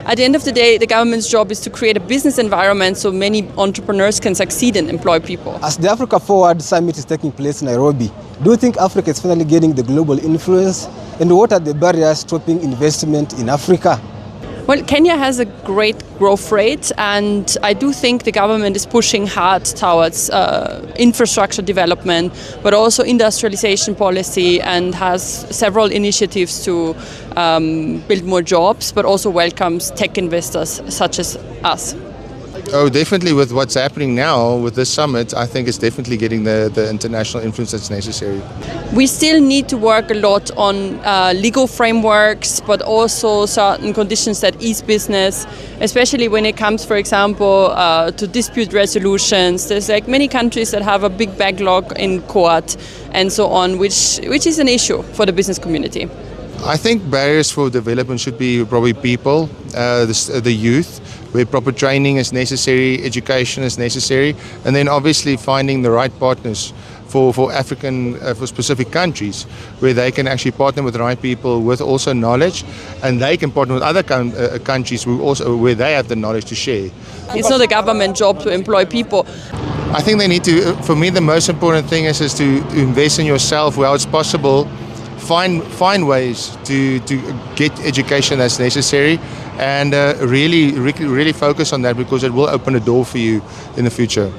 At the end of the day, the government's job is to create a business environment so many entrepreneurs can succeed and employ people. As the Africa Forward Summit is taking place in Nairobi, do you think Africa is finally getting the global influence? And what are the barriers stopping investment in Africa? Well, Kenya has a great growth rate, and I do think the government is pushing hard towards infrastructure development, but also industrialization policy, and has several initiatives to build more jobs, but also welcomes tech investors such as us. Oh, definitely with what's happening now with this summit, I think it's definitely getting the international influence that's necessary. We still need to work a lot on legal frameworks, but also certain conditions that ease business, especially when it comes, for example, to dispute resolutions. There's like many countries that have a big backlog in court and so on, which is an issue for the business community. I think barriers for development should be probably people, the youth, where proper training is necessary, education is necessary, and then obviously finding the right partners for specific countries, where they can actually partner with the right people with also knowledge, and they can partner with other countries where they have the knowledge to share. It's not a government job to employ people. I think they need to, for me the most important thing is to invest in yourself where it's possible. Find ways to get education that's necessary, and really focus on that, because it will open a door for you in the future.